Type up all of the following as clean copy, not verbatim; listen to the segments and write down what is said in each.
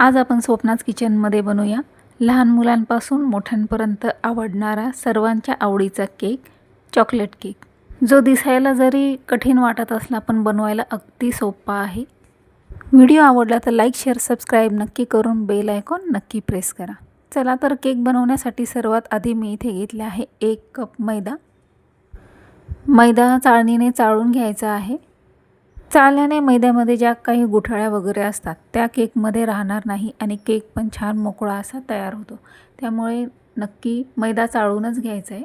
आज आपण स्वप्नाच किचनमध्ये बनवूया लहान मुलांपासून मोठ्यांपर्यंत आवडणारा सर्वांच्या आवडीचा केक, चॉकलेट केक, जो दिसायला जरी कठीण वाटत असला पण बनवायला अगदी सोपा आहे। व्हिडिओ आवडला तर लाईक, शेअर, सबस्क्राईब नक्की करून बेल आयकॉन नक्की प्रेस करा। चला तर केक बनवण्यासाठी सर्वात आधी मी इथे घेतले आहे 1 कप मैदा। मैदा चाळणीने चाळून घ्यायचा आहे। चाळल्याने मैद्यामध्ये ज्या काही गुठळ्या वगैरे असतात त्या केकमध्ये राहणार नाही आणि केक पण छान मोकळा असा तयार होतो। त्यामुळे नक्की मैदा चाळूनच घ्यायचा आहे।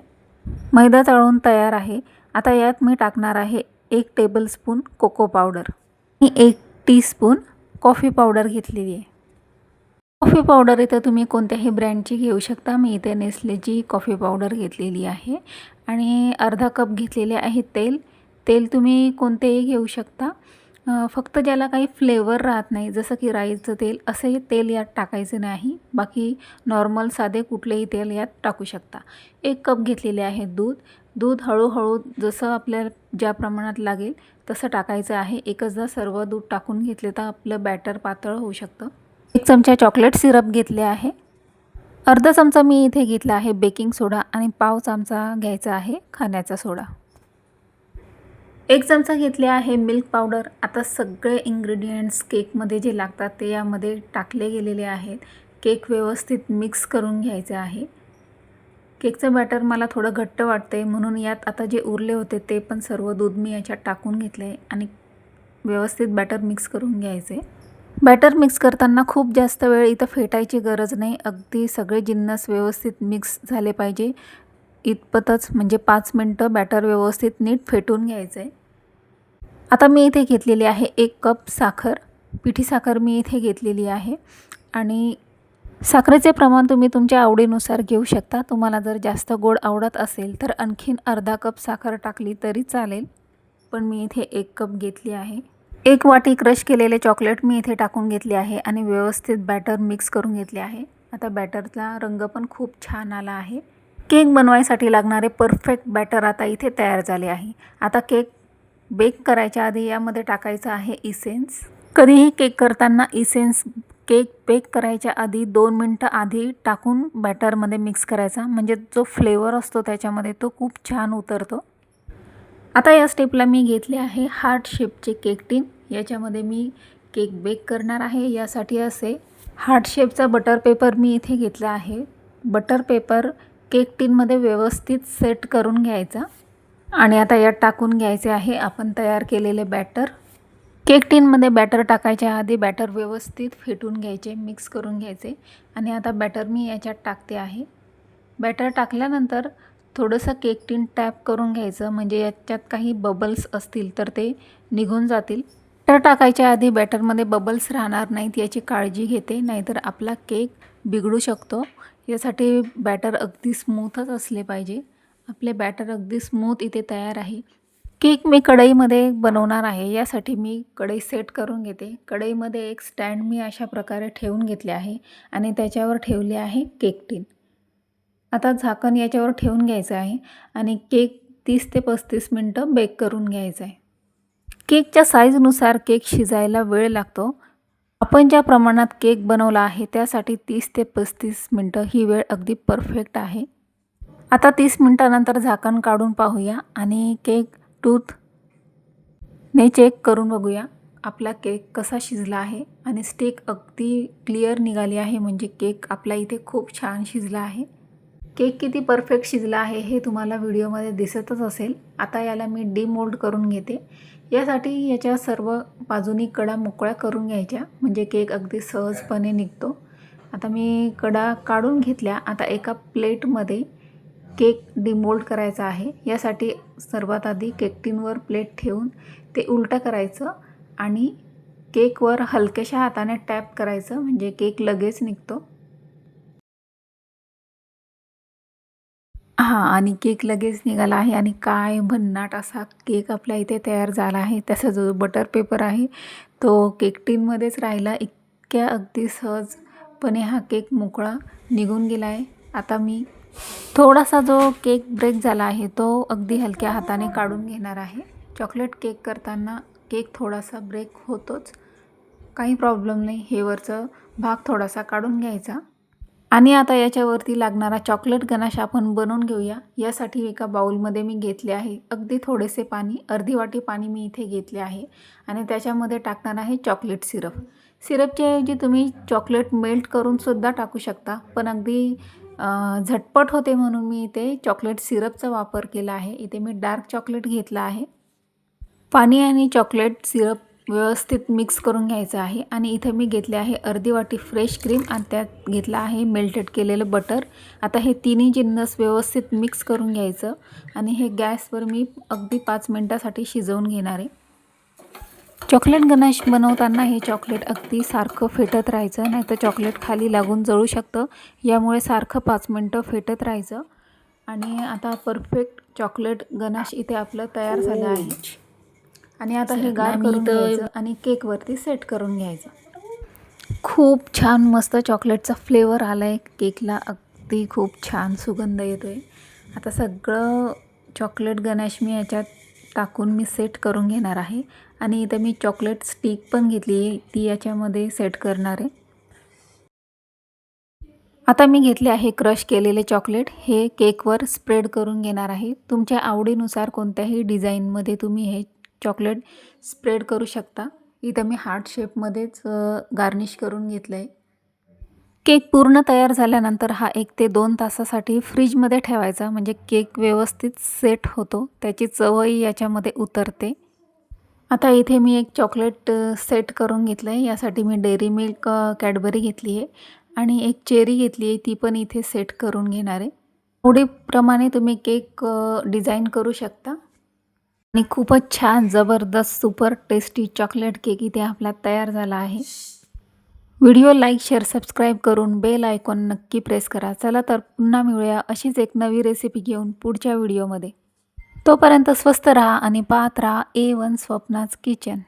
मैदा चाळून तयार आहे। आता यात मी टाकणार आहे 1 टेबलस्पून कोको पावडर आणि 1 टीस्पून कॉफी पावडर घेतलेली आहे। कॉफी पावडर इथे तुम्ही कोणत्याही ब्रँडची घेऊ शकता। मी इथे नेस्लेची कॉफी पावडर घेतलेली आहे आणि अर्धा कप घेतलेले आहे तेल। तेल तुम्ही कोणतेही घेऊ शकता, फक्त ज्याला काही फ्लेवर राहत नाही जसं की राईचं तेल, असे तेल यात टाकायचे नाही। बाकी नॉर्मल साधे कुठलेही तेल यात टाकू शकता। 1 कप घेतलेले आहे दूध। दूध हळूहळू जसं आपल्याला ज्या प्रमाणात लागेल तसं टाकायचं आहे। एकचदा सर्व दूध टाकून घेतले तर आपलं बॅटर पातळ होऊ शकतं। 1 चमचा चॉकलेट सिरप घेतले आहे। अर्धा चमचा मी इथे घेतला आहे बेकिंग सोडा आणि पाव चमचा घ्यायचा आहे खाण्याचा सोडा। 1 चमचा घेतले आहे मिल्क पावडर। आता सगळे इन्ग्रेडियंट्स केकमध्ये जे लागतात ते यामध्ये टाकले गेलेले आहेत। केक व्यवस्थित मिक्स करून घ्यायचे आहे। केकचं बॅटर मला थोडं घट्ट वाटते म्हणून यात आता जे उरले होते ते पण सर्व दूध मी याच्यात टाकून घेतले आणि व्यवस्थित बॅटर मिक्स करून घ्यायचे। बॅटर मिक्स करताना खूप जास्त वेळ इथं फेटायची गरज नाही, अगदी सगळे जिन्नस व्यवस्थित मिक्स झाले पाहिजे इतपतच, म्हणजे 5 मिनटं बॅटर व्यवस्थित नीट फेटून घ्यायचं आहे। आता मी इथे घेतलेली आहे 1 कप साखर, पिठी साखर मी इथे घेतलेली आहे आणि साखरेचे प्रमाण तुम्ही तुमच्या आवडीनुसार घेऊ शकता। तुम्हाला जर जास्त गोड आवडत असेल तर आणखीन अर्धा कप साखर टाकली तरी चालेल, पण मी इथे 1 कप घेतली आहे। 1 वाटी क्रश केलेले चॉकलेट मी इथे टाकून घेतले आहे आणि व्यवस्थित बॅटर मिक्स करून घेतले आहे। आता बॅटरचा रंग पण खूप छान आला आहे। केक बनवायसाठी लागणारे परफेक्ट बॅटर आता इथे तयार झाले आहे। आता केक बेक करायच्या आधी यामध्ये टाकायचं आहे इसेन्स। कधीही केक करताना इसेन्स केक बेक करायच्या आधी 2 मिनटं आधी टाकून बॅटरमध्ये मिक्स करायचा, म्हणजे जो फ्लेवर असतो त्याच्यामध्ये तो खूप छान उतरतो। आता या स्टेपला मी घेतले आहे हार्ट शेपचे केक टिन। याच्यामध्ये मी केक बेक करणार आहे। यासाठी असे हार्ट शेपचा बटर पेपर मी इथे घेतला आहे। बटर पेपर केक टिनमध्ये व्यवस्थित सेट करून घ्यायचा आणि आता यात टाकून घ्यायचे आहे आपण तयार केलेले बॅटर। केक टिनमध्ये बॅटर टाकायच्या आधी बॅटर व्यवस्थित फेटून घ्यायचे, मिक्स करून घ्यायचे आणि आता बॅटर मी याच्यात टाकते आहे। बॅटर टाकल्यानंतर थोडंसं केक टिन टॅप करून घ्यायचं, म्हणजे याच्यात काही बबल्स असतील तर ते निघून जातील। बॅटर टाकायच्या आधी बॅटरमध्ये बबल्स राहणार नाहीत याची काळजी घेते, नाहीतर आपला केक बिघडू शकतो। यासाठी बॅटर अगदी स्मूथच असले पाहिजे। आपले बॅटर अगदी स्मूथ इथे तयार आहे। केक मी कढईमध्ये बनवणार आहे, यासाठी मी कढई सेट करून घेते। कढईमध्ये एक स्टँड मी अशा प्रकारे ठेवून घेतले आहे आणि त्याच्यावर ठेवले आहे केक टिन। आता झाकण याच्यावर ठेवून घ्यायचं आहे आणि केक 30 ते 35 मिनटं बेक करून घ्यायचं आहे। केकच्या साईजनुसार केक शिजायला वेळ लागतो। आपण ज्या प्रमाणात केक बनवला आहे त्यासाठी 30 ते 35 मिनटं ही वेळ अगदी परफेक्ट आहे। आता 30 मिनटानंतर झाकण काढून पाहूया आणि केक टूथने चेक करून बघूया आपला केक कसा शिजला आहे आणि स्टिक अगदी क्लिअर निघाली आहे, म्हणजे केक आपला इथे खूप छान शिजला आहे। केक किती परफेक्ट शिजला आहे हे तुम्हाला व्हिडिओमध्ये दिसतच असेल। आता याला मी डीमोल्ड करून घेते। यासाठी याच्या सर्व बाजूनी कडा मोकळ्या करून घ्यायच्या, म्हणजे केक अगदी सहजपणे निघतो। आता मी कडा काढून घेतल्या। आता एका प्लेटमध्ये केक डीमोल्ड करायचा आहे। यासाठी सर्वात आधी केक टिनवर प्लेट ठेवून ते उलटं करायचं आणि केकवर हलक्याशा हाताने टॅप करायचं, म्हणजे केक लगेच निघतो। आणि केक लगेच निघाला आहे आणि काय भन्नाट असा केक आपल्या इथे तयार झाला आहे। त्याचा जो बटर पेपर आहे तो केक टिनमध्येच राहिला। इतक्या अगदी सहजपणे हा केक मोकळा निघून गेला आहे। आता मी थोडासा जो केक ब्रेक झाला आहे तो अगदी हलक्या हाताने काढून घेणार आहे। चॉकलेट केक करताना केक थोडासा ब्रेक होतोच, काही प्रॉब्लेम नाही। हे वरचं भाग थोडासा काढून घ्यायचा आणि आता याच्यावरती लागणारा चॉकलेट गनाश आपण बनवून घेऊया। यासाठी एका बाउलमध्ये मी घेतले आहे अगदी थोडेसे पाणी, अर्धी वाटी पाणी मी इथे घेतले आहे आणि त्याच्यामध्ये टाकणार आहे चॉकलेट सिरप। सिरपच्या ऐवजी तुम्ही चॉकलेट मेल्ट करून सुद्धा टाकू शकता, पण अगदी झटपट होते म्हणून मी इथे चॉकलेट सिरपचा वापर केला आहे। इथे मी डार्क चॉकलेट घेतला आहे। पाणी आणि चॉकलेट सिरप व्यवस्थित मिक्स करून घ्यायचं आहे आणि इथे मी घेतले आहे अर्धी वाटी फ्रेश क्रीम आणि त्यात घेतला आहे मेल्टेड केलेलं बटर। आता हे तिन्ही जिन्नस व्यवस्थित मिक्स करून घ्यायचं आणि हे गॅसवर मी अगदी 5 मिनिटासाठी शिजवून घेणार आहे। चॉकलेट गनाश बनवताना हे चॉकलेट अगदी सारखं फेटत राहायचं, नाही तर चॉकलेट खाली लागून जळू शकतं। यामुळे सारखं 5 मिनिटं फेटत राहायचं आणि आता परफेक्ट चॉकलेट गनाश इथे आपलं तयार झालं आहे आणि आता हे गार करून घ्यायचं आणि केकवरती सेट करून घ्यायचं। खूप छान मस्त चॉकलेटचा फ्लेवर आला आहे केकला, अगदी खूप छान सुगंध येतो आहे। आता सगळं चॉकलेट गनाश मी याच्यात टाकून मी सेट करून घेणार आहे आणि इथे मी चॉकलेट स्टिक पण घेतली आहे, ती याच्यामध्ये सेट करणार आहे। आता मी घेतले आहे क्रश केलेले चॉकलेट, हे केकवर स्प्रेड करून घेणार आहे। तुमच्या आवडीनुसार कोणत्याही डिझाईनमध्ये तुम्ही हे चॉकलेट स्प्रेड करू शकता। इथं मी हार्ट शेपमध्येच गार्निश करून घेतलं आहे। केक पूर्ण तयार झाल्यानंतर हा 1 ते 2 तासासाठी फ्रीजमध्ये ठेवायचा, म्हणजे केक व्यवस्थित सेट होतो, त्याची चवही याच्यामध्ये उतरते। आता इथे मी एक चॉकलेट सेट करून घेतलं आहे। यासाठी मी डेअरी मिल्क कॅडबरी घेतली आहे आणि एक चेरी घेतली आहे, ती पण इथे सेट करून घेणार आहे। आवडीप्रमाणे तुम्ही केक डिझाईन करू शकता आणि खूपच छान जबरदस्त सुपर टेस्टी चॉकलेट केक इथे आपला तयार झाला आहे। व्हिडिओ लाईक, शेअर, सबस्क्राईब करून बेल आयकॉन नक्की प्रेस करा। चला तर पुन्हा मिळूया अशीच एक नवी रेसिपी घेऊन पुढच्या व्हिडिओमध्ये। तोपर्यंत स्वस्त राहा आणि पाहत राहा A1 स्वप्नाज किचन।